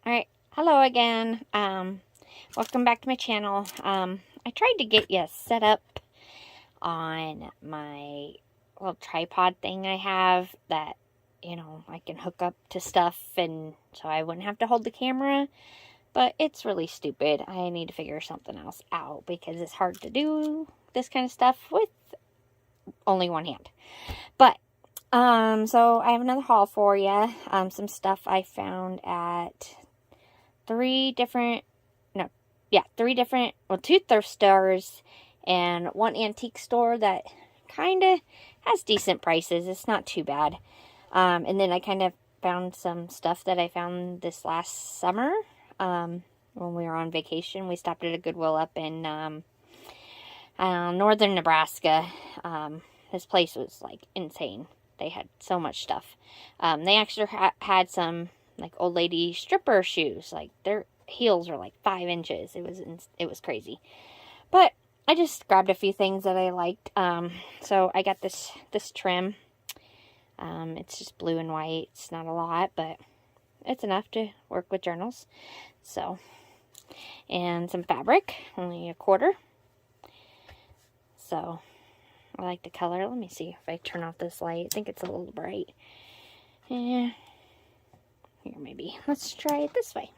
Alright, hello again. Welcome back to my channel. I tried to get you set up on my little tripod thing I have that, I can hook up to stuff and so I wouldn't have to hold the camera. But it's really stupid. I need to figure something else out because it's hard to do this kind of stuff with only one hand. But, so I have another haul for you. Some stuff I found at two thrift stores and one antique store that kind of has decent prices. It's not too bad. And then I kind of found some stuff that I found this last summer when we were on vacation. We stopped at a Goodwill up in northern Nebraska. This place was like insane. They had so much stuff. They actually had some like old lady stripper shoes. Like their heels were like 5 inches. It was crazy. But I just grabbed a few things that I liked. So I got this trim. It's just blue and white. It's not a lot, but it's enough to work with journals. So, and some fabric, only a quarter. So, I like the color. Let me see if I turn off this light. I think it's a little bright. Yeah. Here, maybe. Let's try it this way.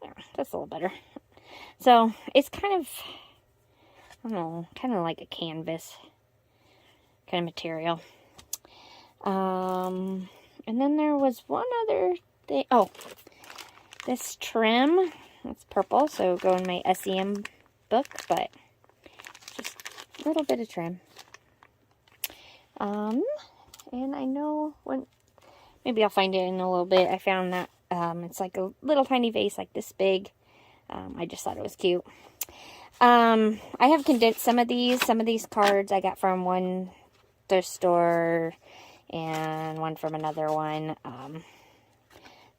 There, that's a little better. So, it's kind of, I don't know, kind of like a canvas kind of material. And then there was one other thing. Oh, this trim. It's purple, so go in my SEM book, but just a little bit of trim. And I know maybe I'll find it in a little bit. I found that it's like a little tiny vase, like this big. I just thought it was cute. I have condensed some of these cards I got from one thrift store and one from another one.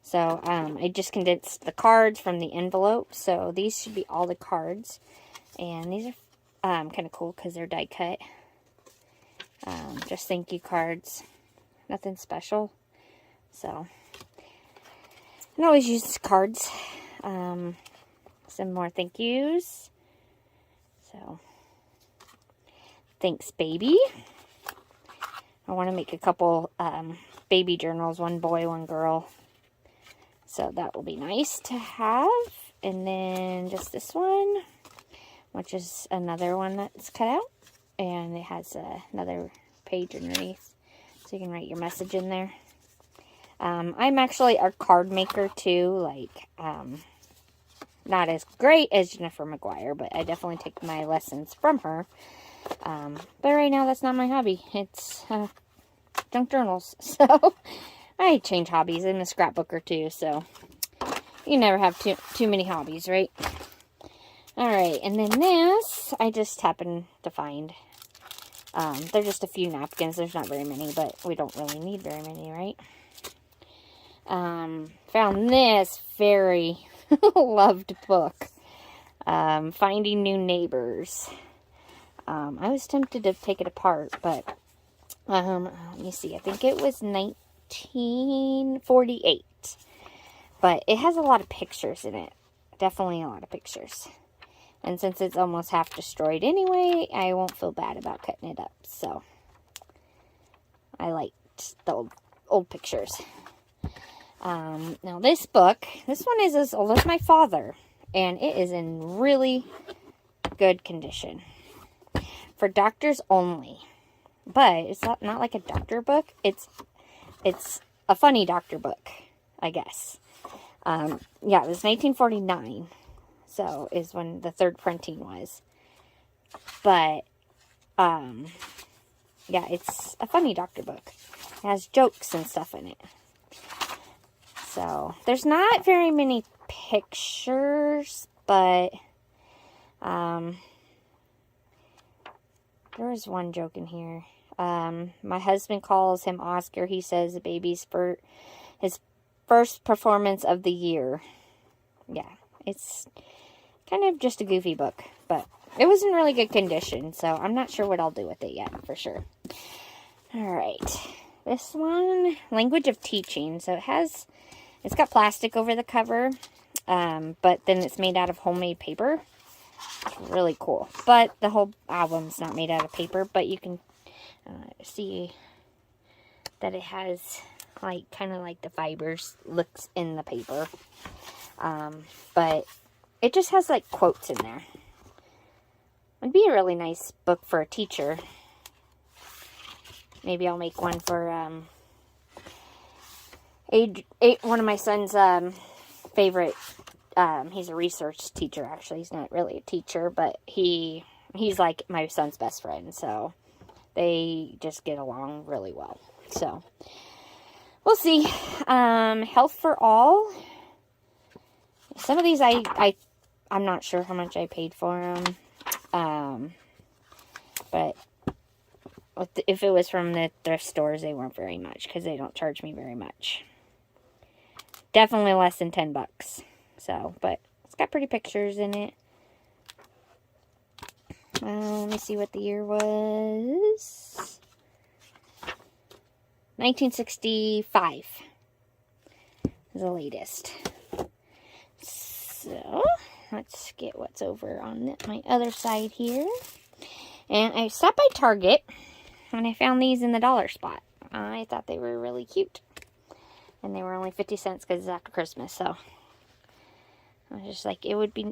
So I just condensed the cards from the envelope. So these should be all the cards. And these are kind of cool because they're die cut. Just thank you cards. Nothing special. So, I always use cards. Some more thank yous. So, thanks, baby. I want to make a couple baby journals. One boy, one girl. So, that will be nice to have. And then just this one, which is another one that's cut out. And it has another page underneath. So, you can write your message in there. I'm actually a card maker too, like, not as great as Jennifer McGuire, but I definitely take my lessons from her. But right now, that's not my hobby. It's, junk journals. So, I change hobbies. I'm a scrapbooker too, so you never have too many hobbies, right? Alright, and then this, I just happened to find. They're just a few napkins. There's not very many, but we don't really need very many, right? Found this very loved book, Finding New Neighbors. I was tempted to take it apart, but, let me see, I think it was 1948, but it has a lot of pictures in it, definitely a lot of pictures, and since it's almost half destroyed anyway, I won't feel bad about cutting it up, so, I liked the old pictures. Now this one is as old as my father, and it is in really good condition. For doctors only. But it's not like a doctor book. It's a funny doctor book, I guess. Yeah, it was 1949. So, is when the third printing was. But, yeah, it's a funny doctor book. It has jokes and stuff in it. So, there's not very many pictures, but, there is one joke in here. My husband calls him Oscar. He says the baby's for his first performance of the year. Yeah, it's kind of just a goofy book, but it was in really good condition, so I'm not sure what I'll do with it yet, for sure. Alright, this one, Language of Teaching. So it It's got plastic over the cover, but then it's made out of homemade paper. It's really cool. But the whole album's not made out of paper, but you can see that it has like kind of like the fibers looks in the paper. But it just has like quotes in there. It'd be a really nice book for a teacher. Maybe I'll make one for one of my son's favorite. He's a research teacher, actually. He's not really a teacher, but he's like my son's best friend, so they just get along really well. So we'll see. Health for All. Some of these I'm not sure how much I paid for them. But if it was from the thrift stores, they weren't very much, because they don't charge me very much. Definitely less than $10. So, but it's got pretty pictures in it. Let me see what the year was. 1965 is the latest. So, let's get what's over on my other side here. And I stopped by Target, and I found these in the dollar spot. I thought they were really cute. And they were only 50 cents because it's after Christmas, so I was just like, it would be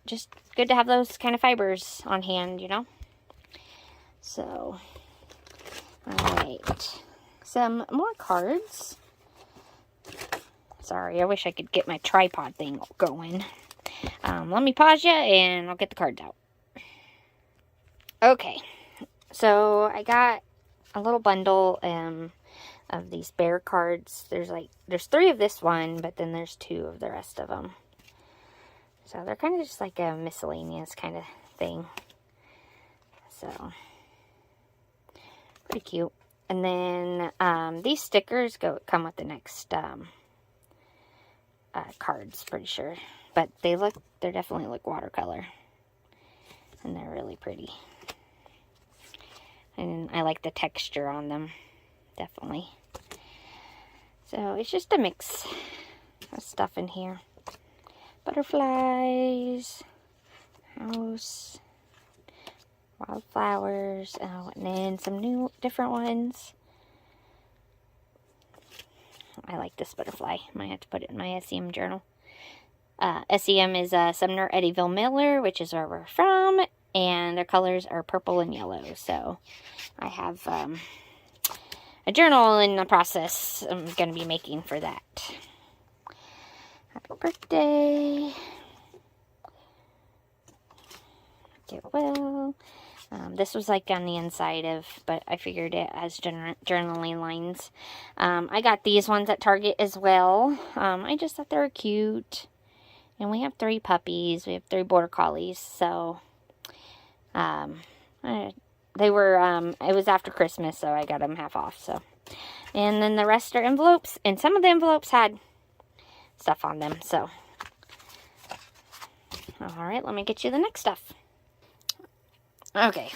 just good to have those kind of fibers on hand, you know? So, alright. Some more cards. Sorry, I wish I could get my tripod thing going. Let me pause you, and I'll get the cards out. Okay. So, I got a little bundle, of these bear cards. There's 3 of this one, but then there's 2 of the rest of them. So they're kind of just like a miscellaneous kind of thing. So pretty cute. And then these stickers come with the next cards, pretty sure. But they definitely look watercolor. And they're really pretty. And I like the texture on them. Definitely. So it's just a mix of stuff in here. Butterflies, house, wildflowers, and then some new different ones. I like this butterfly. Might have to put it in my SEM journal. SEM is Sumner Eddyville Miller, which is where we're from, and their colors are purple and yellow. So I have a journal in the process I'm going to be making for that. Happy birthday. Get well. This was like on the inside of, but I figured it as journaling lines. I got these ones at Target as well. I just thought they were cute. And we have 3 puppies. We have 3 border collies. So, they were, it was after Christmas, so I got them half off, so. And then the rest are envelopes, and some of the envelopes had stuff on them, so. Alright, let me get you the next stuff. Okay,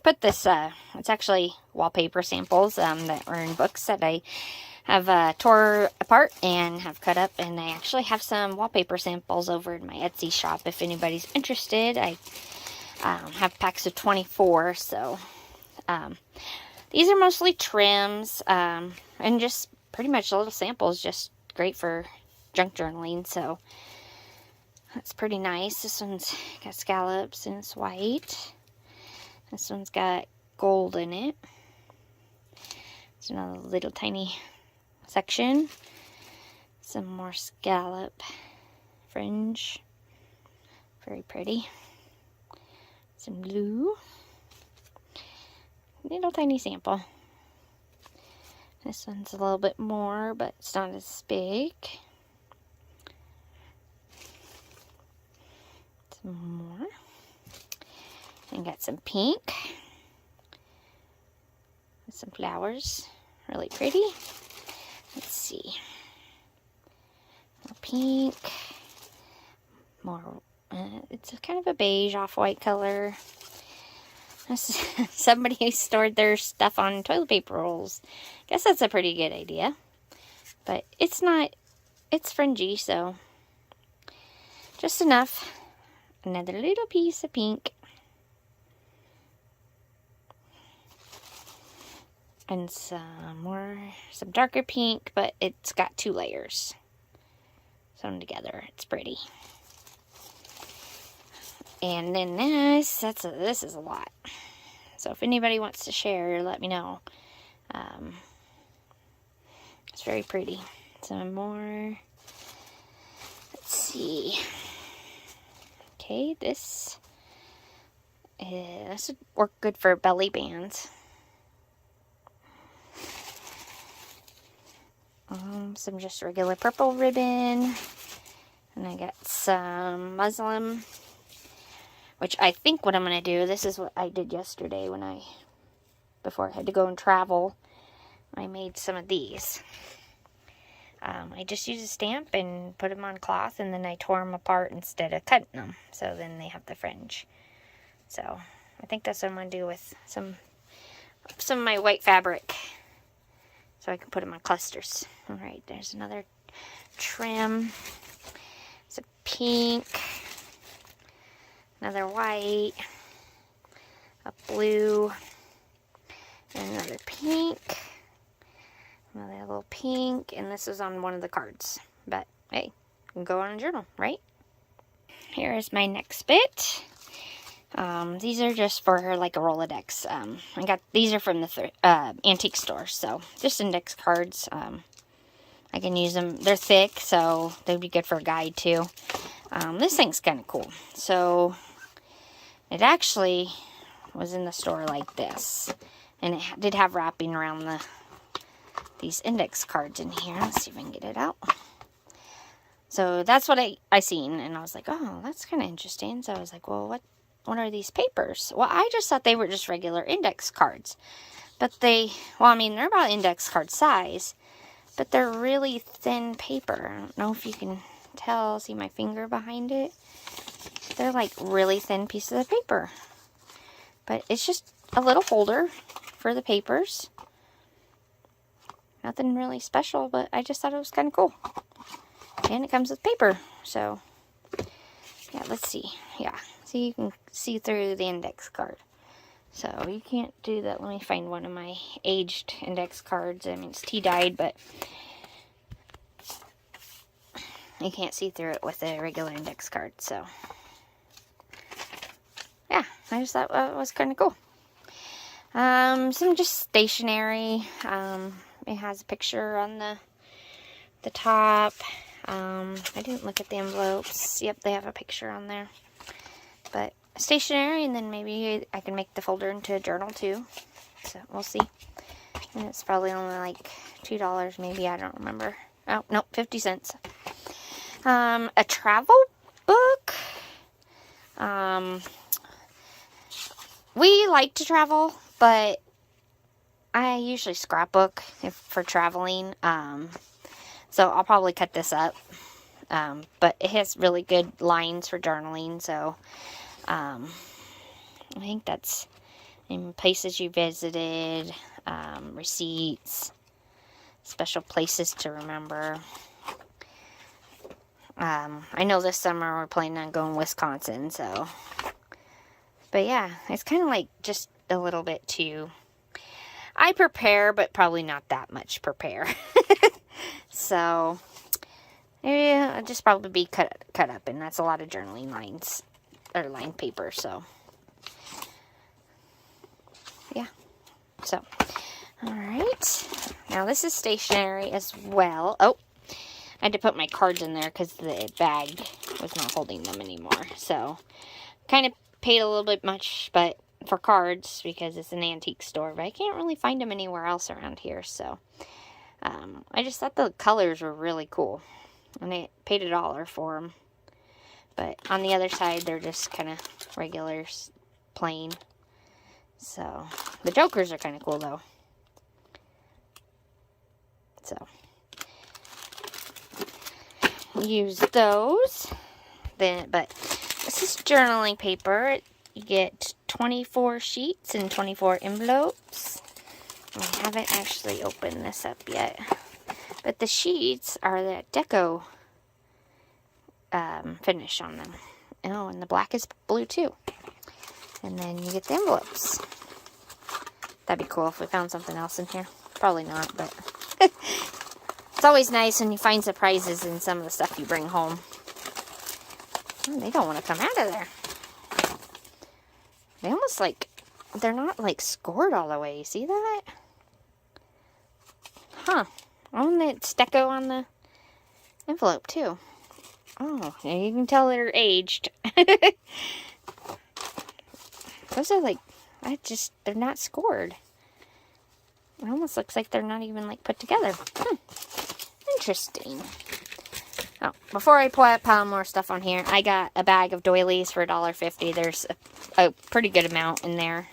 put this, it's actually wallpaper samples, that were in books that I have, tore apart and have cut up, and I actually have some wallpaper samples over in my Etsy shop if anybody's interested. I have packs of 24, so these are mostly trims, and just pretty much little samples, just great for junk journaling, so that's pretty nice. This one's got scallops and it's white. This one's got gold in it. It's another little tiny section. Some more scallop fringe. Very pretty. Some blue. Little tiny sample. This one's a little bit more, but it's not as big. Some more. And got some pink. With some flowers. Really pretty. Let's see. More pink. More, it's kind of a beige off-white color. Somebody stored their stuff on toilet paper rolls. Guess that's a pretty good idea. But it's not it's fringy, so just enough. Another little piece of pink. And some darker pink, but it's got 2 layers sewn together. It's pretty. And then this is a lot. So if anybody wants to share, let me know. It's very pretty. Some more. Let's see. Okay, this would work good for belly bands. Some just regular purple ribbon. And I got some muslin, which I think what I'm going to do, this is what I did yesterday before I had to go and travel. I made some of these. I just used a stamp and put them on cloth, and then I tore them apart instead of cutting them. So then they have the fringe. So I think that's what I'm going to do with some of my white fabric. So I can put them on clusters. Alright, there's another trim. It's a pink. Another white. A blue. And another pink. Another little pink. And this is on one of the cards. But, hey, can go on a journal, right? Here is my next bit. These are just for like a Rolodex. These are from the antique store, so just index cards. I can use them. They're thick, so they'd be good for a guide too. This thing's kind of cool. So it actually was in the store like this, and it did have wrapping around these index cards in here. Let's see if I can get it out. So that's what I seen, and I was like, oh, that's kind of interesting. So I was like, well, what are these papers? Well, I just thought they were just regular index cards. But they're about index card size, but they're really thin paper. I don't know if you can tell, see my finger behind it? They're like really thin pieces of paper. But it's just a little holder for the papers. Nothing really special, but I just thought it was kind of cool. And it comes with paper, so yeah, let's see. Yeah. You can see through the index card. So you can't do that. Let me find one of my aged index cards. I mean, it's tea-dyed, but you can't see through it with a regular index card. So yeah, I just thought it was kind of cool. Some just stationery. It has a picture on the top. I didn't look at the envelopes. Yep, they have a picture on there. But stationery, and then maybe I can make the folder into a journal too. So we'll see. And it's probably only like $2 maybe, I don't remember. Oh, no, 50 cents. A travel book. We like to travel, but I usually scrapbook for traveling. So I'll probably cut this up. But it has really good lines for journaling, so I think that's in places you visited, receipts, special places to remember. I know this summer we're planning on going to Wisconsin, so. But yeah, it's kind of like just a little bit too. I prepare, but probably not that much prepare. So, yeah, it'll just probably be cut up, and that's a lot of journaling lines, or lined paper, so. Yeah. So, alright. Now, this is stationery as well. Oh, I had to put my cards in there because the bag was not holding them anymore. So, kind of paid a little bit much, but for cards, because it's an antique store, but I can't really find them anywhere else around here, so. I just thought the colors were really cool, and I paid $1 for them. But on the other side, they're just kind of regular, plain. So, the jokers are kind of cool, though. So, use those. But this is journaling paper. You get 24 sheets and 24 envelopes. I haven't actually opened this up yet. But the sheets are that deco finish on them. Oh, and the black is blue too. And then you get the envelopes. That'd be cool if we found something else in here. Probably not, but it's always nice when you find surprises in some of the stuff you bring home. Oh, they don't want to come out of there. They almost like, they're not like scored all the way. You see that? Huh. Oh, and it's deco on the envelope too. Oh, you can tell they're aged. Those are like, they're not scored. It almost looks like they're not even like put together. Interesting. Oh, before I pile more stuff on here, I got a bag of doilies for $1.50. There's a pretty good amount in there.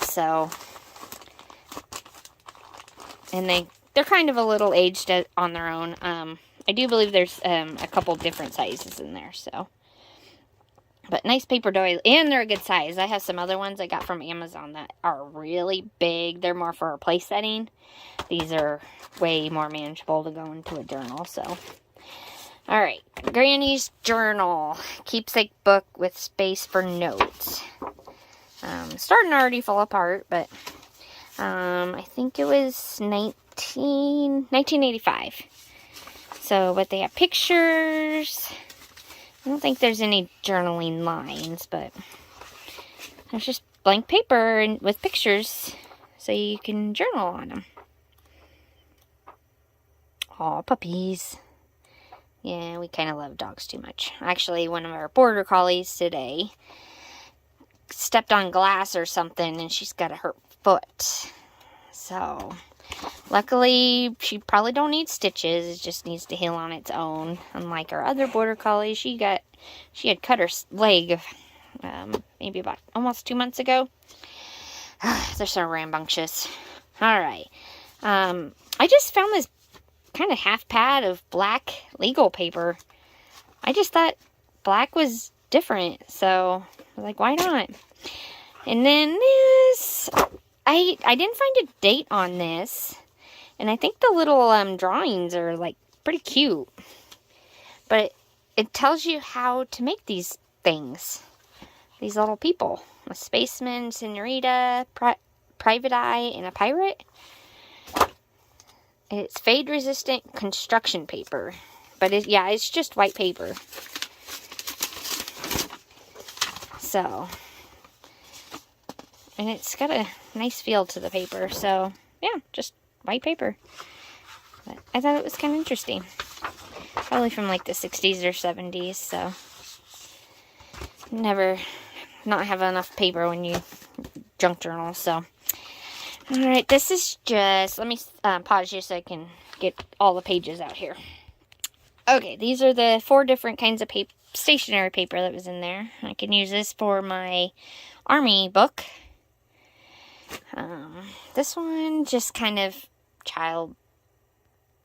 So, and they're kind of a little aged on their own. I do believe there's a couple different sizes in there, so. But nice paper doily, and they're a good size. I have some other ones I got from Amazon that are really big. They're more for a place setting. These are way more manageable to go into a journal, so. Alright, Granny's Journal. Keepsake book with space for notes. Starting to already fall apart, but I think it was 1985. So, but they have pictures. I don't think there's any journaling lines, but there's just blank paper and with pictures so you can journal on them. Aw, puppies. Yeah, we kind of love dogs too much. Actually, one of our border collies today stepped on glass or something, and she's got a hurt foot. So, luckily, she probably don't need stitches. It just needs to heal on its own. Unlike our other border collie, she had cut her leg maybe about almost 2 months ago. They're so rambunctious. All right. I just found this kind of half pad of black legal paper. I just thought black was different, so I was like, why not? And then this, I didn't find a date on this, and I think the little drawings are like pretty cute, but it tells you how to make these things, these little people, a spaceman, senorita, private eye, and a pirate. It's fade-resistant construction paper. But, it's just white paper. So, and it's got a nice feel to the paper. So, yeah, just white paper. But I thought it was kind of interesting. Probably from, like, the 60s or 70s, so. Never not have enough paper when you junk journal, so. Alright, this is just, let me pause you so I can get all the pages out here. Okay, these are the 4 different kinds of stationery paper that was in there. I can use this for my army book. This one, just kind of child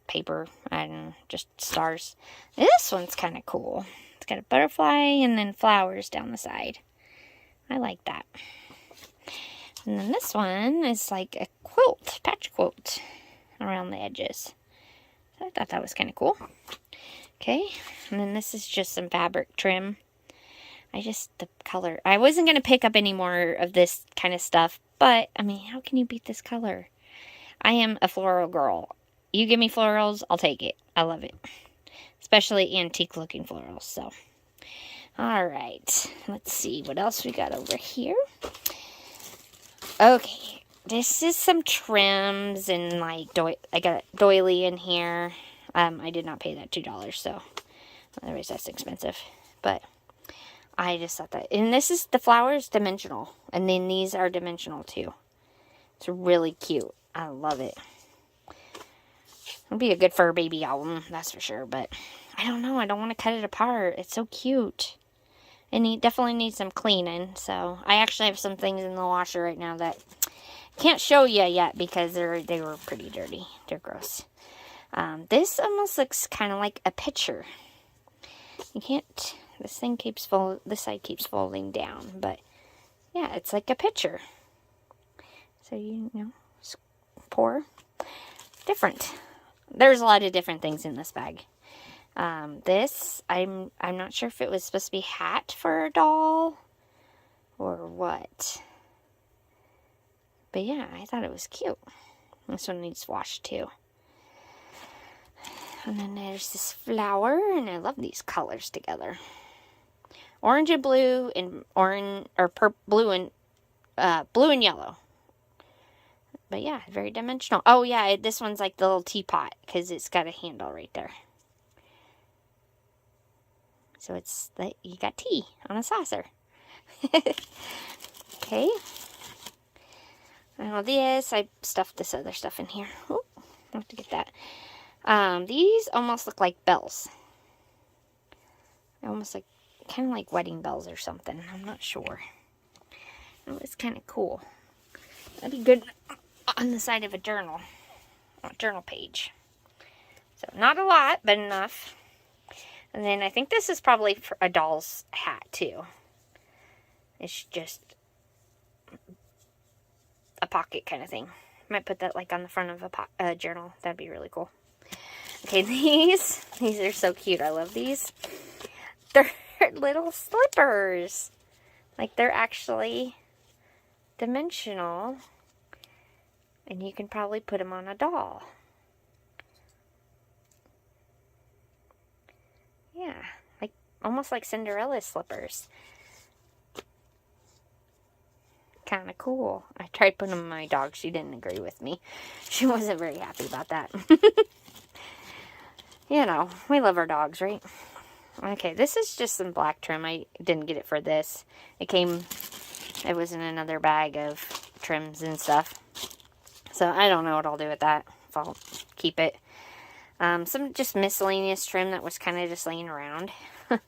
paper. I don't know, just stars. This one's kind of cool. It's got a butterfly and then flowers down the side. I like that. And then this one is like a quilt, patch quilt around the edges. So I thought that was kind of cool. Okay, and then this is just some fabric trim. The color, I wasn't going to pick up any more of this kind of stuff, but, I mean, how can you beat this color? I am a floral girl. You give me florals, I'll take it. I love it. Especially antique looking florals, so. Alright, let's see what else we got over here. Okay, this is some trims and like, I got a doily in here. I did not pay that $2, so otherwise that's expensive. But I just thought that, and this is the flowers dimensional, and then these are dimensional too. It's really cute. I love it. It'll be a good fur baby album, that's for sure. But I don't know. I don't want to cut it apart. It's so cute. And it definitely needs some cleaning. So I actually have some things in the washer right now that can't show you yet because they were pretty dirty. They're gross. This almost looks kind of like a picture. You can't. This thing keeps this side keeps folding down, but yeah, it's like a picture. So you know, pour different. there's a lot of different things in this bag. This, I'm not sure if it was supposed to be a hat for a doll or what. But yeah, I thought it was cute. This one needs washed too. And then there's this flower, and I love these colors together. Orange and blue, and blue and yellow. But yeah, very dimensional. Oh yeah, this one's like the little teapot, because it's got a handle right there. So it's that you got tea on a saucer. Okay. Now this, I stuffed this other stuff in here. Oh, I have to get that. These almost look like bells. Almost like, kind of like wedding bells or something. I'm not sure. Oh, it's kind of cool. That'd be good on the side of a journal page. So not a lot, but enough. And then I think this is probably for a doll's hat too. It's just a pocket kind of thing. Might put that like on the front of a journal. That'd be really cool. Okay, these are so cute. I love these. They're little slippers. Like they're actually dimensional. And you can probably put them on a doll. Yeah, like almost like Cinderella slippers. Kind of cool. I tried putting them on my dog. She didn't agree with me. She wasn't very happy about that. You know, we love our dogs, right? Okay, this is just some black trim. I didn't get it for this. It was in another bag of trims and stuff. So I don't know what I'll do with that. If I'll keep it. Some just miscellaneous trim that was kind of just laying around. I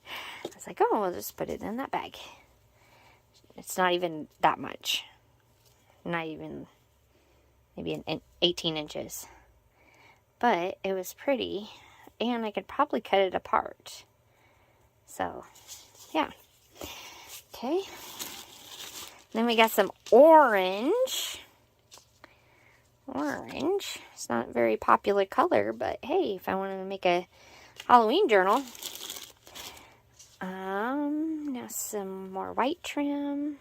was like, oh, we'll just put it in that bag. It's not even that much. Not even maybe 18 inches. But it was pretty. And I could probably cut it apart. So, yeah. Okay. Then we got some orange. Orange. It's not a very popular color, but hey, if I wanted to make a Halloween journal. Now some more white trim.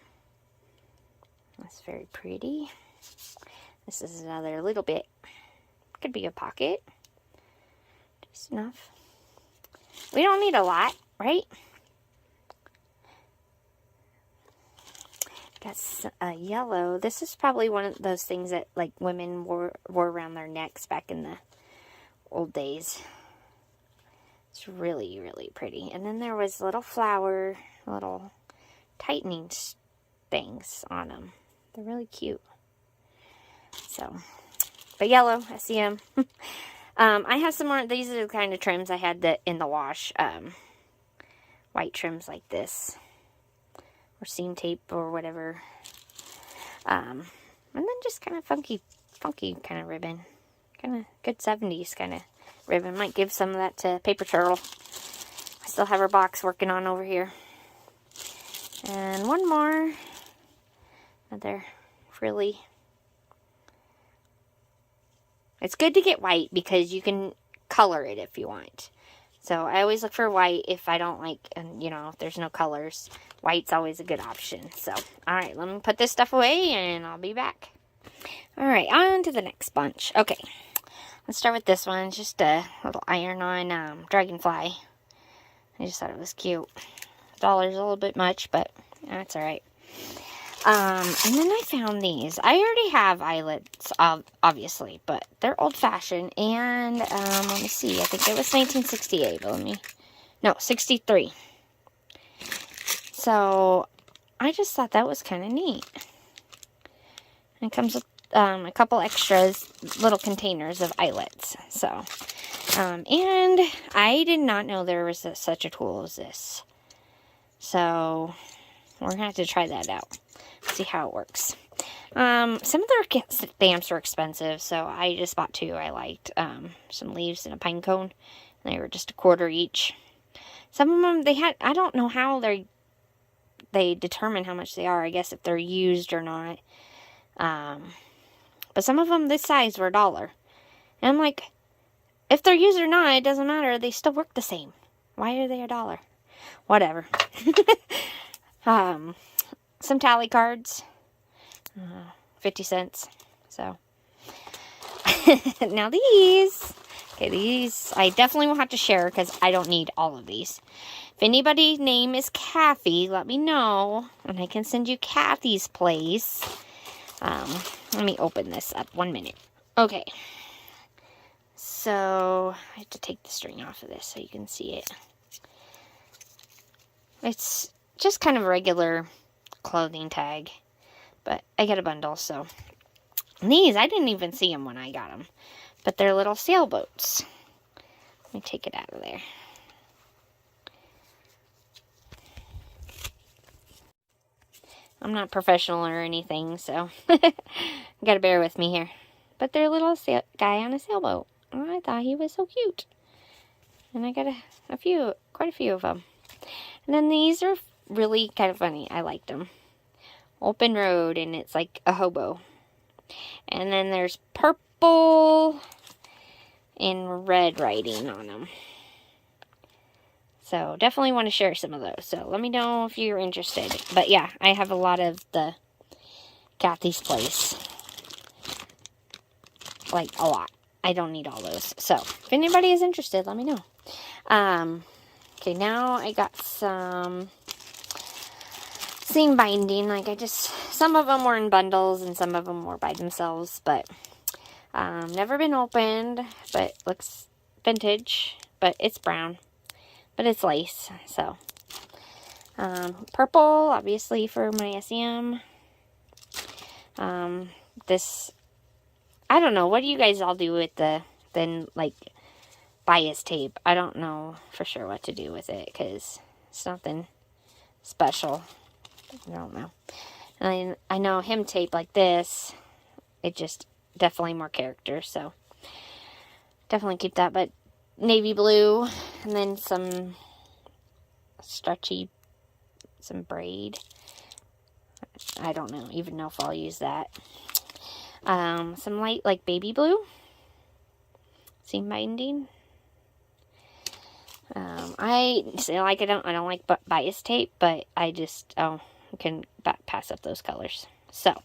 That's very pretty. This is another little bit. Could be a pocket. Just enough. We don't need a lot, right? Got yellow. This is probably one of those things that like women wore around their necks back in the old days. It's really, really pretty. And then there was little flower, little tightening things on them. They're really cute. So, but yellow, I see them. I have some more. These are the kind of trims I had in the wash. White trims like this. Or seam tape or whatever. And then just kind of funky kind of ribbon. Kind of good 70s kind of ribbon. Might give some of that to Paper Turtle. I still have her box working on over here. And one more. Another frilly. It's good to get white because you can color it if you want. So I always look for white if I don't like, and you know, if there's no colors. White's always a good option. So, alright, let me put this stuff away and I'll be back. Alright, on to the next bunch. Okay, let's start with this one. It's just a little iron-on dragonfly. I just thought it was cute. $1's a little bit much, but that's alright. And then I found these. I already have eyelets, obviously, but they're old-fashioned. And, let me see. I think it was 1968, but no, 63. So, I just thought that was kind of neat. And it comes with a couple extras, little containers of eyelets. So, and I did not know there was such a tool as this. So, we're going to have to try that out. See how it works. Some of their stamps were expensive, so I just bought 2 I liked. Some leaves and a pine cone. They were just $1 each. Some of them, I don't know how they determine how much they are. I guess if they're used or not. But some of them this size were $1. And I'm like, if they're used or not, it doesn't matter. They still work the same. Why are they $1? Whatever. Some tally cards. 50 cents. So. Now these. Okay, these I definitely will have to share because I don't need all of these. If anybody's name is Kathy, let me know. And I can send you Kathy's place. Let me open this up 1 minute. Okay. So, I have to take the string off of this so you can see it. It's just kind of a regular clothing tag. But I got a bundle, so. And these, I didn't even see them when I got them. But they're little sailboats. Let me take it out of there. I'm not professional or anything, so you gotta bear with me here. But they're a little guy on a sailboat. And I thought he was so cute. And I got quite a few of them. And then these are really kind of funny. I liked them. Open road, and it's like a hobo. And then there's purple and red writing on them. So, definitely want to share some of those. So, let me know if you're interested. But, yeah, I have a lot of the Kathy's Place. Like, a lot. I don't need all those. So, if anybody is interested, let me know. Okay, now I got some seam binding. Like, some of them were in bundles and some of them were by themselves. But, never been opened. But, looks vintage. But, it's brown. But it's lace, so. Purple, obviously, for my SEM. This, I don't know. What do you guys all do with like, bias tape? I don't know for sure what to do with it, because it's nothing special. I don't know. And I know hem tape like this, it just, definitely more character, so. Definitely keep that, but navy blue, and then some stretchy, some braid. I don't even know if I'll use that. Some light, like baby blue, seam binding. I don't like bias tape, but I can pass up those colors. So,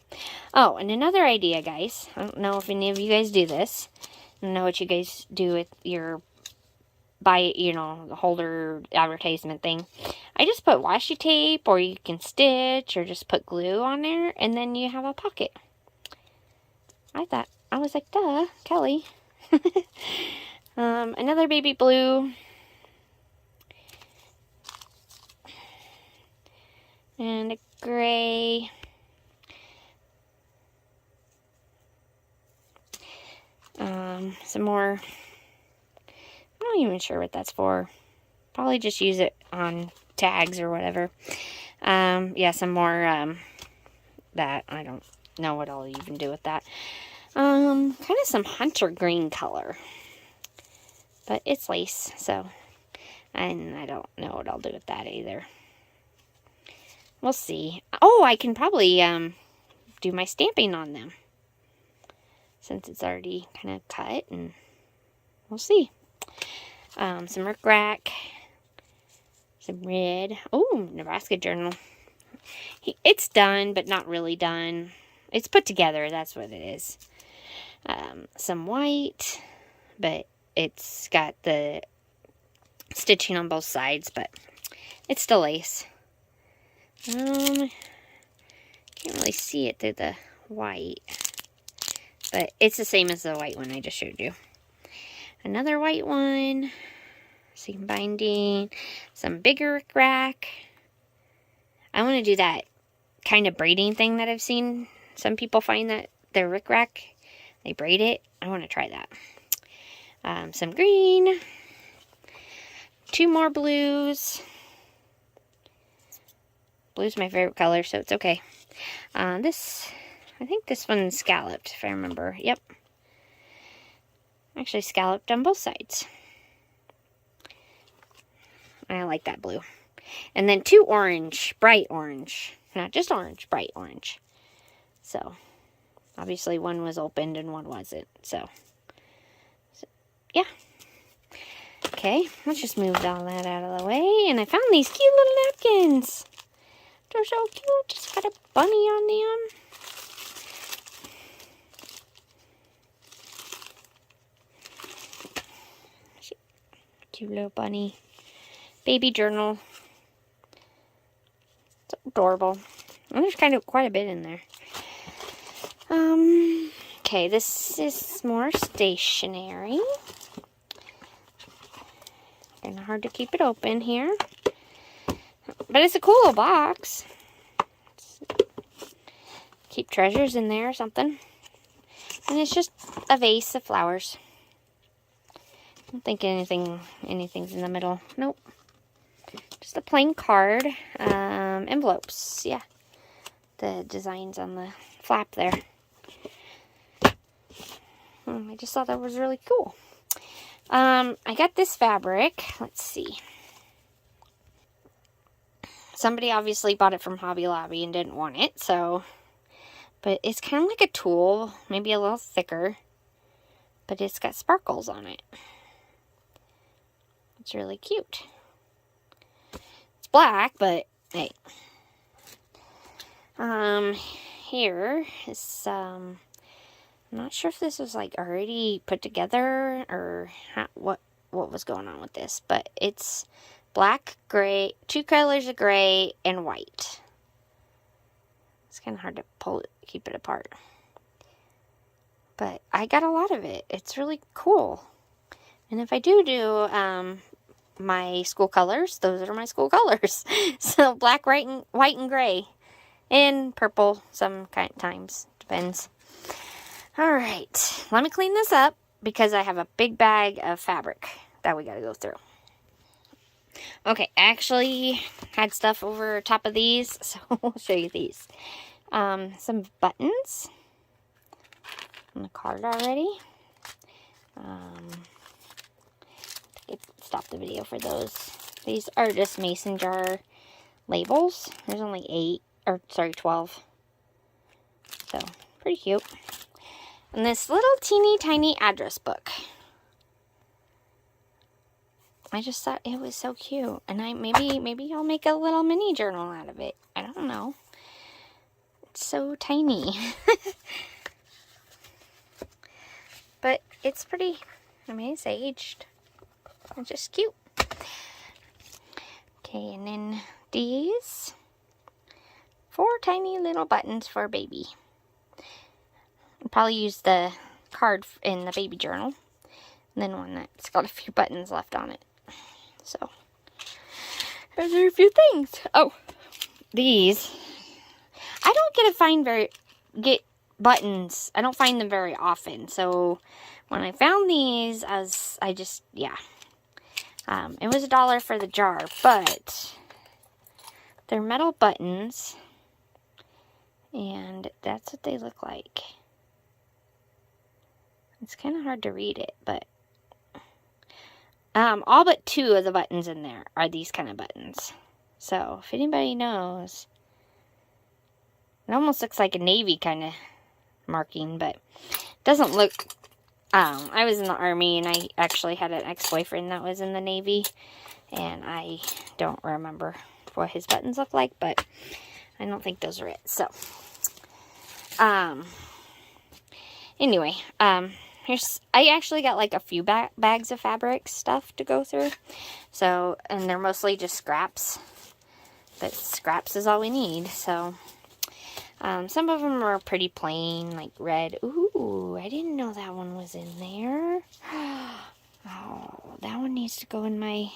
and another idea, guys. I don't know if any of you guys do this. I don't know what you guys do with your holder advertisement thing. I just put washi tape, or you can stitch, or just put glue on there, and then you have a pocket. I was like, duh, Kelly. Another baby blue. And a gray. Some more. I'm not even sure what that's for. Probably just use it on tags or whatever. Yeah, some more, that. I don't know what I'll even do with that. Kind of some hunter green color. But it's lace, so. And I don't know what I'll do with that either. We'll see. Oh, I can probably, do my stamping on them. Since it's already kind of cut, and we'll see. Some rickrack, some red. Oh, Nebraska journal. It's done, but not really done. It's put together, that's what it is. Some white, but it's got the stitching on both sides, but it's still lace. Can't really see it through the white, but it's the same as the white one I just showed you. Another white one, seam binding, some bigger rack. I want to do that kind of braiding thing that I've seen. Some people find that their rickrack, they braid it. I want to try that. Some green, 2 more blues. Blue's my favorite color, so it's okay. I think this one's scalloped, if I remember. Yep. Actually scalloped on both sides. I like that blue. And then 2 orange, bright orange. Not just orange, bright orange. So, obviously one was opened and one wasn't. So yeah. Okay, let's just move all that out of the way. And I found these cute little napkins. They're so cute. Just got a bunny on them. Cute little bunny. Baby journal. It's adorable. And there's kind of quite a bit in there. Okay, this is more stationery. Kind of hard to keep it open here. But it's a cool little box. Keep treasures in there or something. And it's just a vase of flowers. I don't think anything's in the middle. Nope. Just a plain card. Envelopes. Yeah. The designs on the flap there. I just thought that was really cool. I got this fabric. Let's see. Somebody obviously bought it from Hobby Lobby and didn't want it, so. But it's kind of like a tulle, maybe a little thicker. But it's got sparkles on it. It's really cute. It's black, but hey. Here is I'm not sure if this was like already put together or what was going on with this, but it's black, gray, 2 colors of gray and white. It's kind of hard to keep it apart. But I got a lot of it. It's really cool. And if I do my school colors, those are my school colors. So black, white, and gray. And purple times. Depends. Alright. Let me clean this up because I have a big bag of fabric that we got to go through. Okay, I actually had stuff over top of these, so I'll show you these. Some buttons on the card already. Stop the video for those. These are just mason jar labels. There's only 12. So, pretty cute. And this little teeny tiny address book. I just thought it was so cute. And maybe I'll make a little mini journal out of it. I don't know. It's so tiny. But it's pretty, it's aged. It's just cute. Okay, and then these 4 tiny little buttons for baby. I'll probably use the card in the baby journal. And then one that's got a few buttons left on it. So, those are a few things. Oh, these. I don't get buttons. I don't find them very often. So, when I found these, it was $1 for the jar, but they're metal buttons, and that's what they look like. It's kind of hard to read it, but all but 2 of the buttons in there are these kind of buttons. So, if anybody knows, it almost looks like a navy kind of marking, but it doesn't look. I was in the Army, and I actually had an ex-boyfriend that was in the Navy, and I don't remember what his buttons look like, but I don't think those are it. So, anyway, I actually got like a few bags of fabric stuff to go through, so, and they're mostly just scraps, but scraps is all we need, so. Some of them are pretty plain, like red. Ooh, I didn't know that one was in there. Oh, that one needs to go in my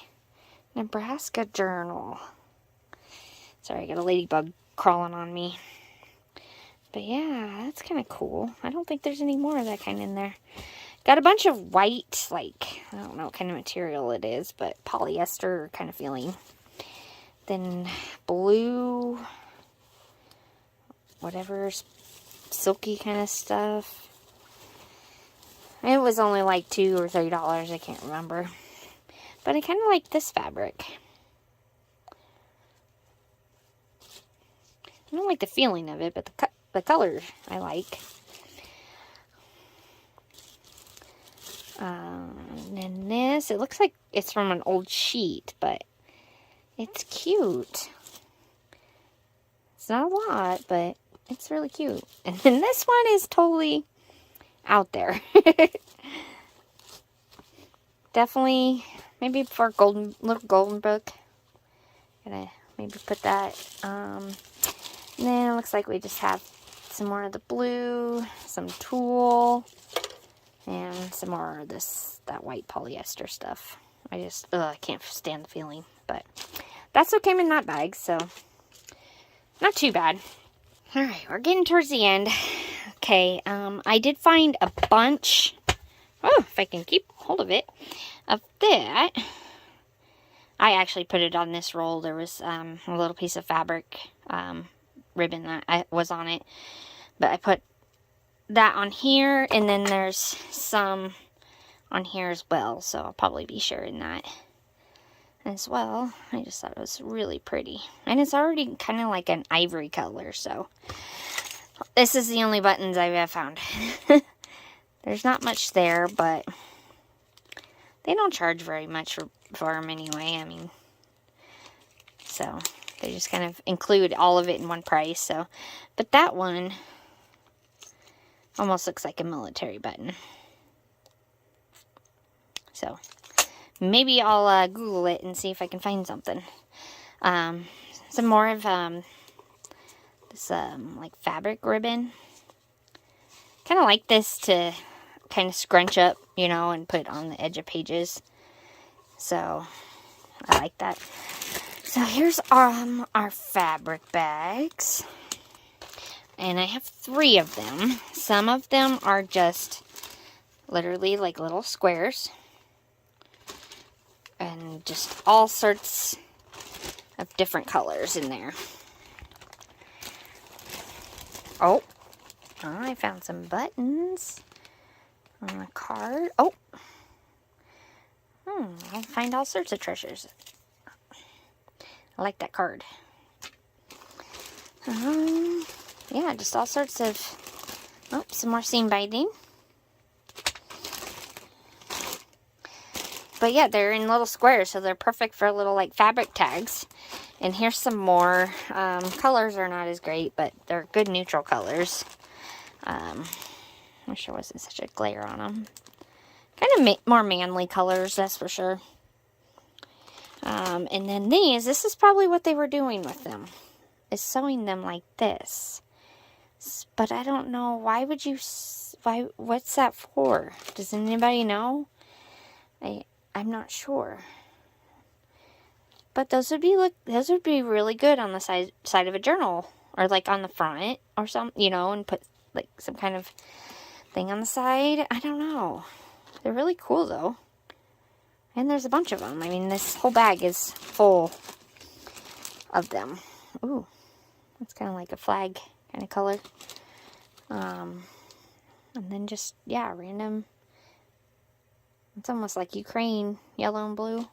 Nebraska journal. Sorry, I got a ladybug crawling on me. But yeah, that's kind of cool. I don't think there's any more of that kind in there. Got a bunch of white, like, I don't know what kind of material it is, but polyester kind of feeling. Then blue, whatever, silky kind of stuff. It was only like $2 or $3, I can't remember. But I kind of like this fabric. I don't like the feeling of it, but the color I like. And then this, it looks like it's from an old sheet, but it's cute. It's not a lot, but it's really cute. And then this one is totally out there. Definitely, maybe for a little golden book. Gonna maybe put that. And then it looks like we just have some more of the blue, some tulle, and some more of that white polyester stuff. I can't stand the feeling, but that's what came in that bag, so not too bad. All right, we're getting towards the end. Okay, I did find a bunch, if I can keep hold of it, of that. I actually put it on this roll. There was a little piece of fabric ribbon that was on it, but I put that on here, and then there's some on here as well, so I'll probably be sharing that as well. I just thought it was really pretty, and it's already kind of like an ivory color, so this is the only buttons I've found. There's not much there, but they don't charge very much for them anyway. I mean, so they just kind of include all of it in one price. So, but that one almost looks like a military button. So maybe I'll Google it and see if I can find something. Some more of this like fabric ribbon. Kind of like this to kind of scrunch up, you know, and put on the edge of pages. So I like that. So here's our fabric bags. And I have 3 of them. Some of them are just literally like little squares. And just all sorts of different colors in there. Oh, I found some buttons on a card. Oh, I'll find all sorts of treasures. I like that card. Yeah, just all sorts of, some more seam binding. But yeah, they're in little squares, so they're perfect for little like fabric tags. And here's some more. Colors are not as great, but they're good neutral colors. Wish there wasn't such a glare on them. Kind of more manly colors, that's for sure. And then this is probably what they were doing with them, is sewing them like this. But I don't know, what's that for? Does anybody know? I'm not sure. But those would be really good on the side of a journal, or like on the front or something, you know, and put like some kind of thing on the side. I don't know. They're really cool though. And there's a bunch of them. I mean, this whole bag is full of them. Ooh, that's kind of like a flag kind of color. And then just, yeah, random. It's almost like Ukraine, yellow and blue.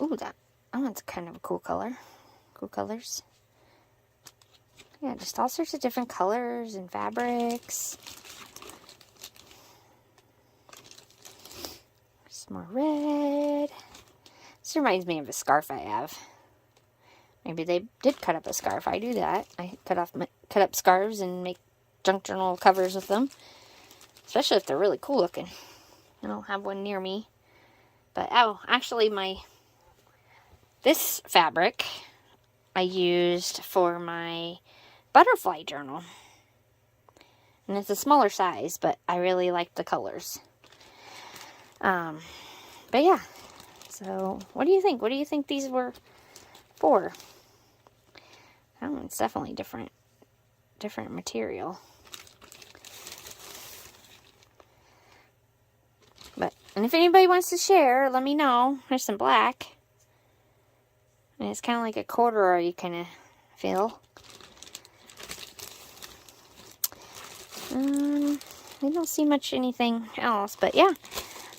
Ooh, that one's kind of a cool color. Cool colors. Yeah, just all sorts of different colors and fabrics. Some more red. This reminds me of a scarf I have. Maybe they did cut up a scarf. I do that. I cut up scarves and make junk journal covers with them. Especially if they're really cool looking. I don't have one near me. But, actually this fabric I used for my butterfly journal. And it's a smaller size, but I really like the colors. But yeah. So, what do you think? What do you think these were for? That one's definitely different material. And if anybody wants to share, let me know. There's some black. And it's kind of like a corduroy kind of feel. We don't see much anything else, but yeah.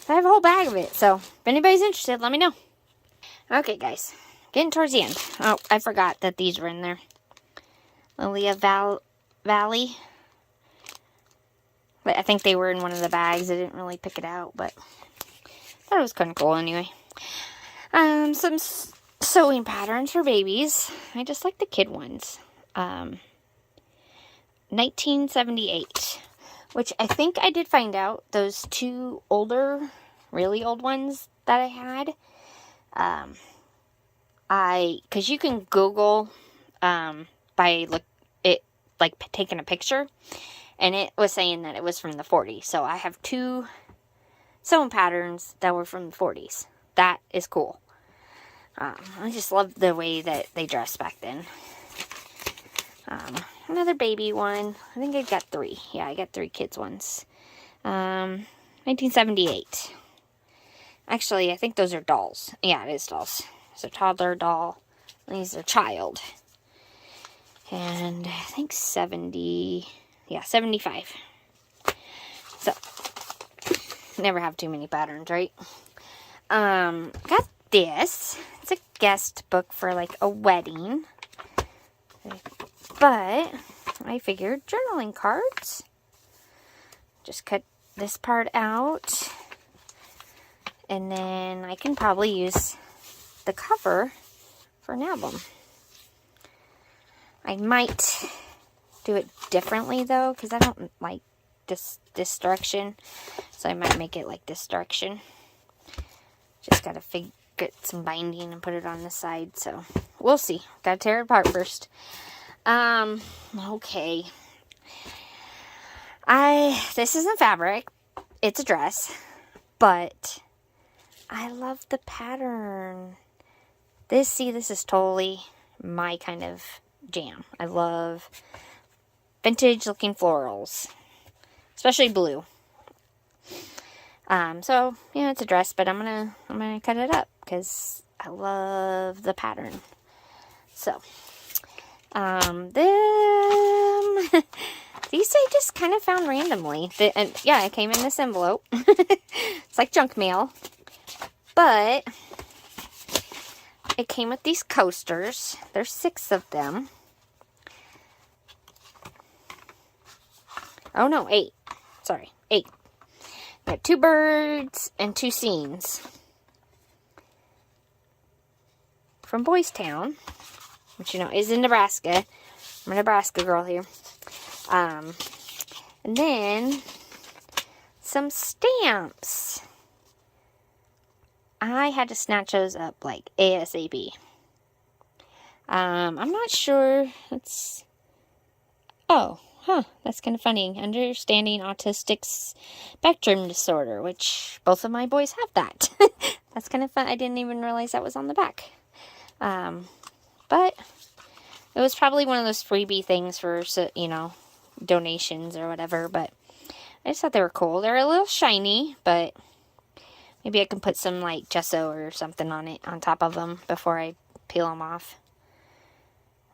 I have a whole bag of it, so if anybody's interested, let me know. Okay, guys. Getting towards the end. Oh, I forgot that these were in there. Lily Valley. I think they were in one of the bags. I didn't really pick it out, but I thought it was kind of cool anyway. Some sewing patterns for babies. I just like the kid ones. 1978, which I think I did find out those two older, really old ones that I had. Because you can Google by taking a picture, and it was saying that it was from the 40s. So I have two sewing patterns that were from the 40s. That is cool. I just love the way that they dressed back then. Another baby one. I think I got 3. Yeah, I got 3 kids ones. 1978. Actually, I think those are dolls. Yeah, it is dolls. It's a toddler doll. These are child. And I think 75. So, never have too many patterns, right? Got this. It's a guest book for like a wedding. But I figured journaling cards. Just cut this part out. And then I can probably use the cover for an album. I might do it differently though, because I don't like this direction. So I might make it like this direction. Just gotta get some binding and put it on the side. So we'll see. Gotta tear it apart first. Okay. This isn't fabric. It's a dress. But I love the pattern. This is totally my kind of jam. I love vintage looking florals. Especially blue. So, yeah, it's a dress, but I'm gonna cut it up because I love the pattern. So, these I just kind of found randomly. And yeah, it came in this envelope. It's like junk mail. But it came with these coasters. There's 6 of them. Oh no, 8. Sorry, 8. Got 2 birds and 2 scenes. From Boys Town, which you know is in Nebraska. I'm a Nebraska girl here. And then some stamps. I had to snatch those up like ASAP. I'm not sure. That's kind of funny. Understanding autistic spectrum disorder, which both of my boys have that. That's kind of fun. I didn't even realize that was on the back. But it was probably one of those freebie things for, donations or whatever. But I just thought they were cool. They're a little shiny, but maybe I can put some like gesso or something on top of them before I peel them off.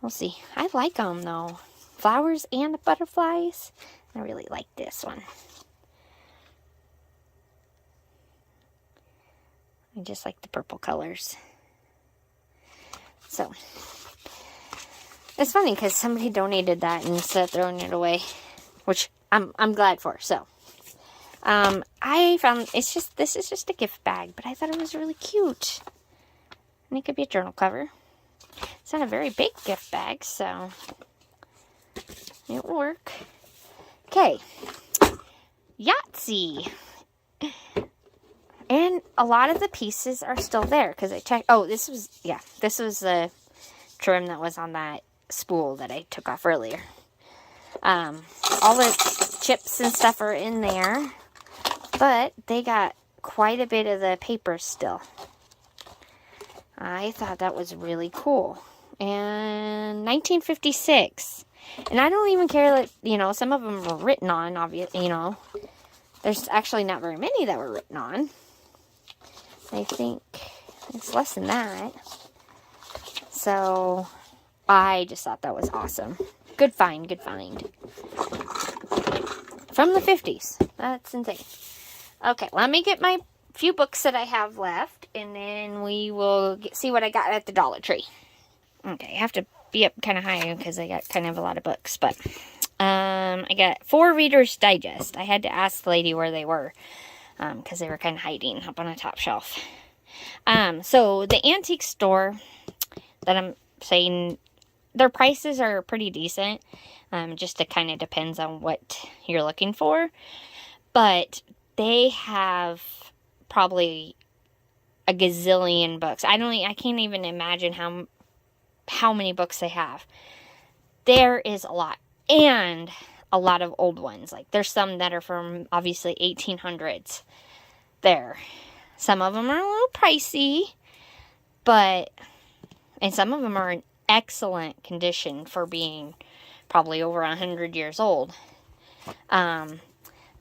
We'll see. I like them though. Flowers and butterflies. I really like this one. I just like the purple colors. So, it's funny because somebody donated that instead of throwing it away, which I'm glad for. So, I found this is just a gift bag, but I thought it was really cute, and it could be a journal cover. It's not a very big gift bag, so it'll work. Okay, Yahtzee. And a lot of the pieces are still there because I checked. Oh, this was the trim that was on that spool that I took off earlier. All the chips and stuff are in there, but they got quite a bit of the paper still. I thought that was really cool. And 1956. And I don't even care that, some of them were written on, obviously, There's actually not very many that were written on. I think it's less than that. So, I just thought that was awesome. Good find, good find. From the 50s. That's insane. Okay, let me get my few books that I have left, and then we will see what I got at the Dollar Tree. Okay, I have to be up kind of high because I got kind of a lot of books, but I got 4 Reader's Digest. I had to ask the lady where they were, because they were kind of hiding up on a top shelf. So the antique store that I'm saying, their prices are pretty decent. Just it kind of depends on what you're looking for. But they have probably a gazillion books. I can't even imagine how many books they have. There is a lot. And a lot of old ones. Like, there's some that are from, obviously, 1800s. There. Some of them are a little pricey. And some of them are in excellent condition for being probably over 100 years old. But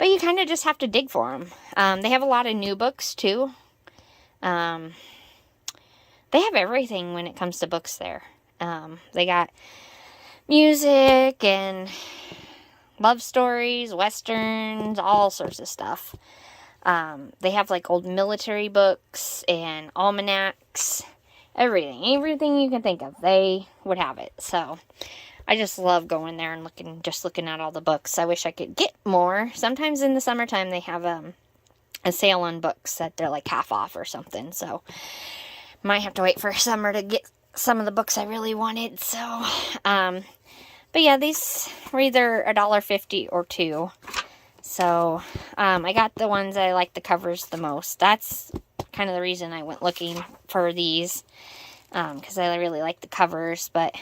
you kind of just have to dig for them. They have a lot of new books, too. They have everything when it comes to books there. They got music and love stories, westerns, all sorts of stuff. They have like old military books and almanacs, everything you can think of, they would have it. So I just love going there and looking at all the books. I wish I could get more. Sometimes in the summertime they have a sale on books that they're like half off or something. So might have to wait for summer to get some of the books I really wanted. So, but yeah, these were either $1.50 or $2. So, I got the ones I like the covers the most. That's kind of the reason I went looking for these. Because I really like the covers, but,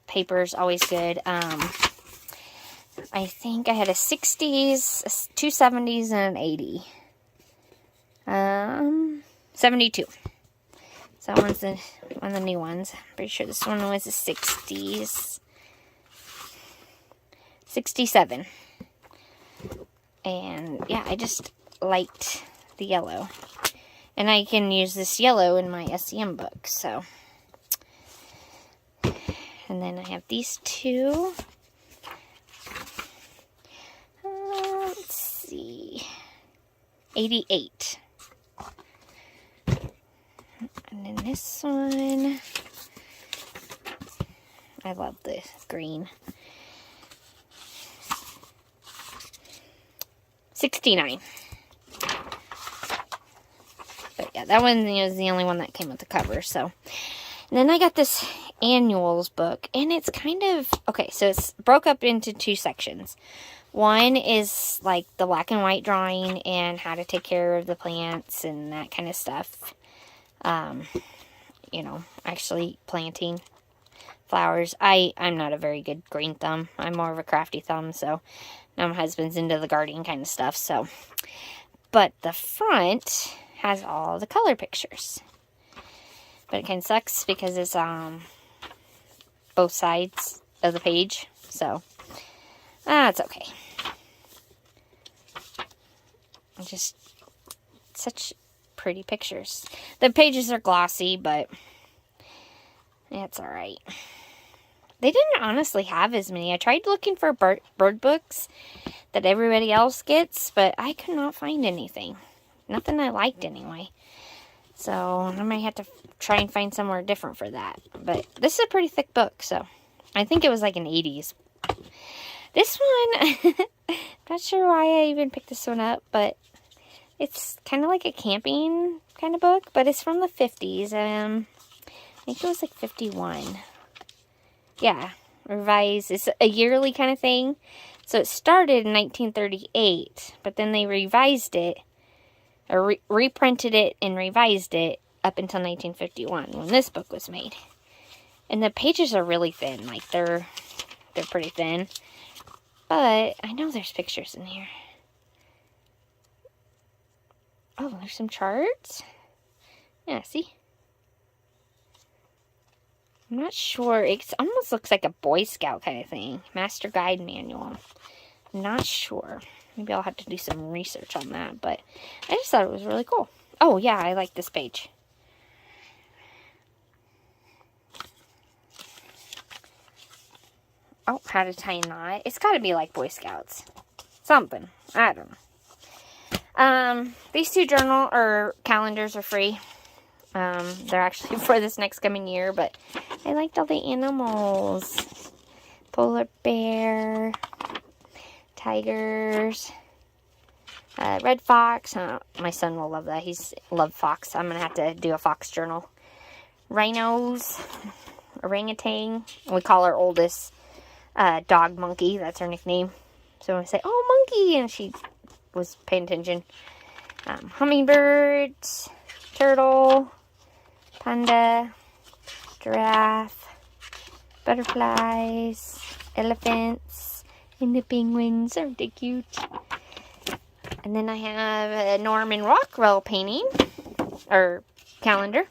paper's always good. I think I had a 60s, 2 70s, and an 80. 72. So that one's one of the new ones. Pretty sure this one was a 60s. 67. And yeah, I just liked the yellow. And I can use this yellow in my SEM book, so. And then I have these 2. Let's see. 88. And then this one. I love the green. 69. But yeah, that one is the only one that came with the cover. So, and then I got this annuals book, and it's kind of okay. So it's broke up into 2 sections. One is like the black and white drawing and how to take care of the plants and that kind of stuff. You know, actually planting flowers. I'm not a very good green thumb. I'm more of a crafty thumb, so now my husband's into the gardening kind of stuff, so. But the front has all the color pictures. But it kind of sucks because it's both sides of the page, so it's okay. Just such pretty pictures. The pages are glossy, but it's alright. They didn't honestly have as many. I tried looking for bird books that everybody else gets, but I could not find anything. Nothing I liked anyway. So I might have to try and find somewhere different for that. But this is a pretty thick book, so I think it was like an 80s. This one, not sure why I even picked this one up, but it's kind of like a camping kind of book, but it's from the 50s. I think it was like 51. Yeah, revised. It's a yearly kind of thing. So it started in 1938, but then they revised it, or reprinted it and revised it up until 1951 when this book was made. And the pages are really thin. Like, they're pretty thin. But I know there's pictures in here. Oh, there's some charts. Yeah, see? I'm not sure. It almost looks like a Boy Scout kind of thing. Master Guide Manual. I'm not sure. Maybe I'll have to do some research on that. But I just thought it was really cool. Oh, yeah, I like this page. Oh, how to tie a knot. It's got to be like Boy Scouts. Something. I don't know. These 2 journal or calendars are free. They're actually for this next coming year, but I liked all the animals. polar bear, tigers, red fox. My son will love that. He's loved fox. I'm going to have to do a fox journal. Rhinos, orangutan. We call our oldest dog Monkey. That's her nickname. So when I say, oh, Monkey, and she was paying attention. Hummingbirds, turtle, panda, giraffe, butterflies, elephants, and the penguins. Aren't they cute? And then I have a Norman Rockwell painting, or calendar.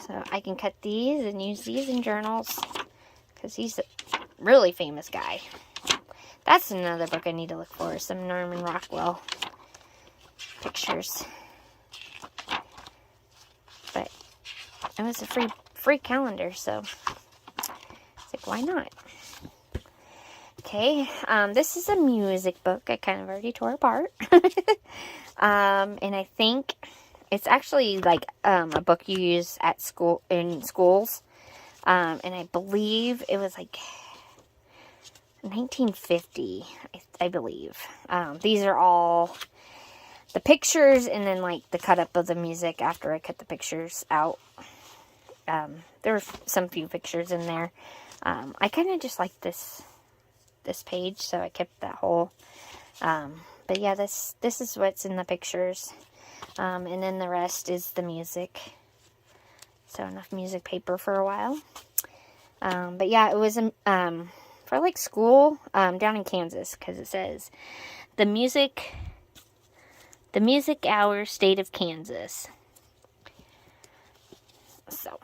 So I can cut these and use these in journals, because he's a really famous guy. That's another book I need to look for, some Norman Rockwell pictures. But it was a free calendar, so it's like, why not? Okay, this is a music book I kind of already tore apart. And I think it's actually like a book you use at school, in schools. And I believe it was like 1950, I believe. These are all the pictures and then like the cut up of the music after I cut the pictures out. There were some few pictures in there. I kind of just like this page, so I kept that whole. But yeah, this is what's in the pictures. And then the rest is the music. So enough music paper for a while. But yeah, it was for like school down in Kansas, because it says the music hour state of Kansas. So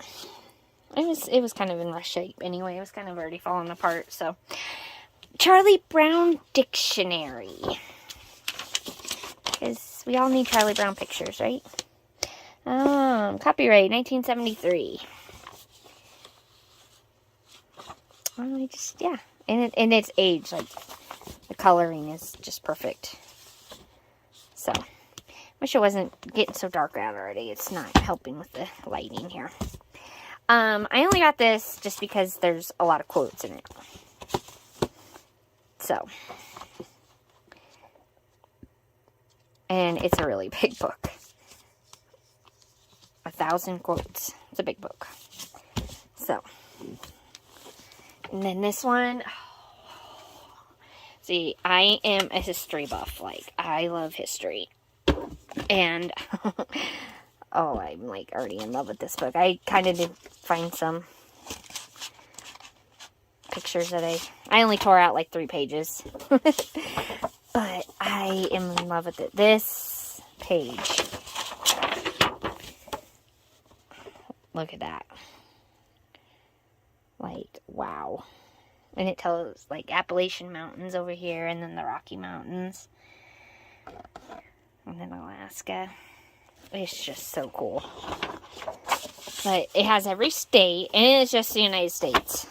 it was kind of in rough shape anyway. It was kind of already falling apart. So Charlie Brown dictionary, because we all need Charlie Brown pictures, right? Copyright 1973. Yeah. And it's age, like, the coloring is just perfect. So, wish it wasn't getting so dark out already. It's not helping with the lighting here. I only got this just because there's a lot of quotes in it. So. And it's a really big book. 1,000 quotes. It's a big book. So. And then this one, see, I am a history buff. Like, I love history. And, oh, I'm, like, already in love with this book. I kind of did find some pictures that I only tore out, like, 3 pages. But I am in love with it. This page. Look at that. Like, wow. And it tells, like, Appalachian Mountains over here, and then the Rocky Mountains. And then Alaska. It's just so cool. But it has every state, and it's just the United States.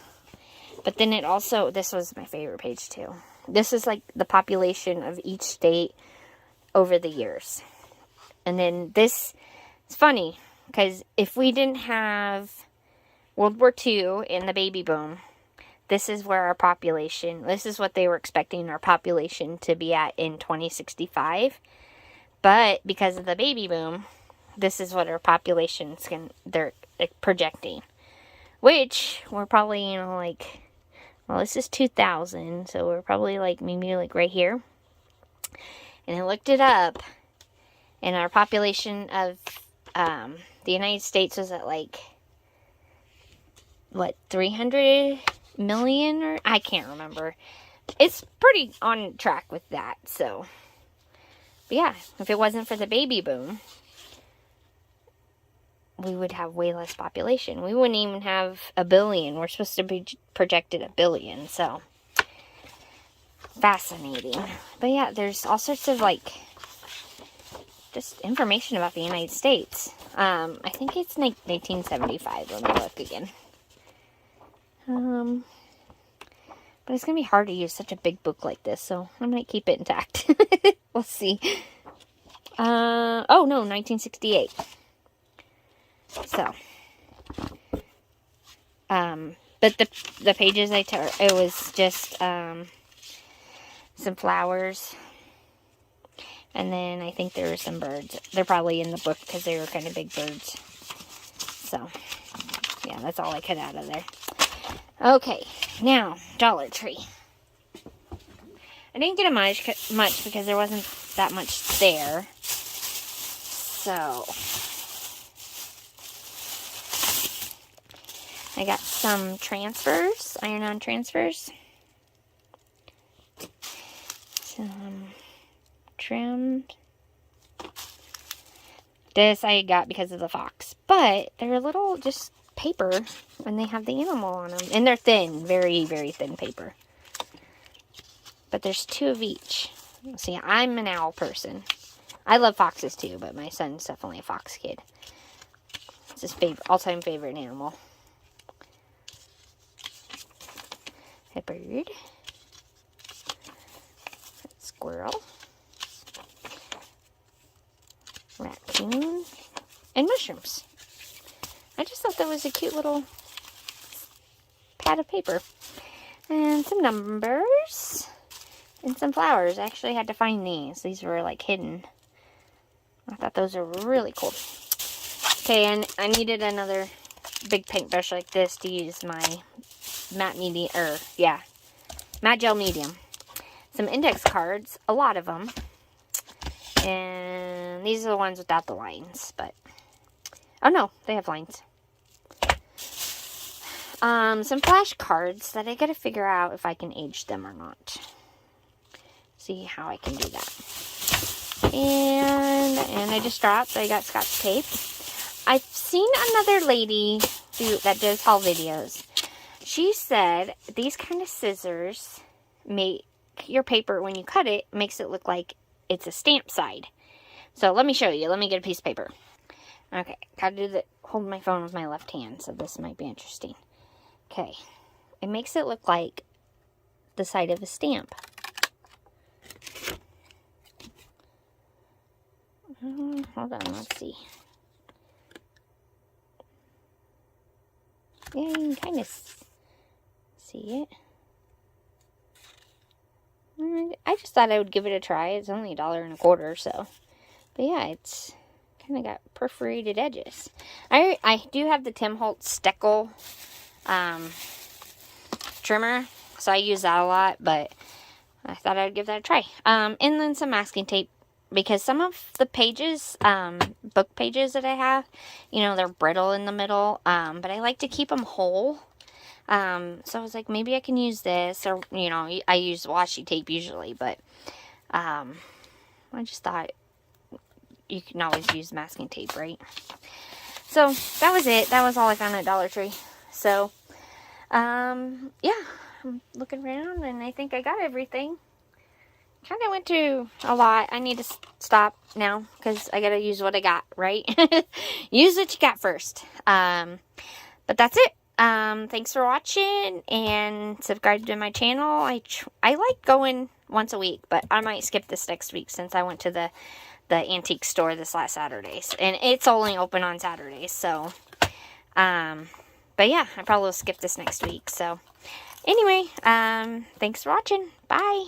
But then it also, this was my favorite page too. This is, like, the population of each state over the years. And then this, it's funny, because if we didn't have World War II and the baby boom, this is where our population, this is what they were expecting our population to be at in 2065. But because of the baby boom, this is what our population's they're projecting. Which, we're probably, like, well, this is 2000, so we're probably, like, maybe, like, right here. And I looked it up, and our population of the United States was at, like, what, 300 million? Or I can't remember. It's pretty on track with that, so. But yeah, if it wasn't for the baby boom, we would have way less population. We wouldn't even have 1 billion. We're supposed to be projected 1 billion, so. Fascinating. But yeah, there's all sorts of, like, just information about the United States. I think it's like 1975. Let me look again. But it's going to be hard to use such a big book like this, so I might keep it intact. We'll see. Oh, no, 1968. So. But the pages I took, it was just some flowers. And then I think there were some birds. They're probably in the book because they were kind of big birds. So, yeah, that's all I cut out of there. Okay, now, Dollar Tree. I didn't get much because there wasn't that much there. So, I got some transfers, iron-on transfers. Some trimmed. This I got because of the fox. But they're little just paper and they have the animal on them. And they're thin, very, very thin paper. But there's 2 of each. See, I'm an owl person. I love foxes too, but my son's definitely a fox kid. It's his all-time favorite animal. A bird. A squirrel. Raccoon. And mushrooms. I just thought that was a cute little pad of paper. And some numbers. And some flowers. I actually had to find these. These were like hidden. I thought those were really cool. Okay, and I needed another big paintbrush like this to use my matte gel medium. Some index cards, a lot of them. And these are the ones without the lines, but oh no, they have lines. Some flashcards that I gotta figure out if I can age them or not. See how I can do that. And I just dropped, I got Scotch tape. I've seen another lady that does haul videos. She said these kind of scissors make your paper, when you cut it, makes it look like it's a stamp side. So let me show you. Let me get a piece of paper. Okay, gotta hold my phone with my left hand, so this might be interesting. Okay, it makes it look like the side of a stamp. Hold on, let's see. Yeah, you can kind of see it. I just thought I would give it a try. It's only $1.25, so. But yeah, it's kind of got perforated edges. I do have the Tim Holtz Steckel trimmer, so I use that a lot, but I thought I'd give that a try. And then some masking tape, because some of the pages, book pages that I have, you know, they're brittle in the middle, but I like to keep them whole. So I was like, maybe I can use this, or, you know, I use washi tape usually, but, I just thought you can always use masking tape, right? So, that was it. That was all I found at Dollar Tree. So, yeah, I'm looking around, and I think I got everything. Kind of went through a lot. I need to stop now, because I gotta use what I got, right? Use what you got first. But that's it. Thanks for watching, and subscribe to my channel. I like going once a week, but I might skip this next week since I went to the antique store this last Saturday, and it's only open on Saturdays, so, but yeah, I probably will skip this next week. So, anyway, thanks for watching. Bye.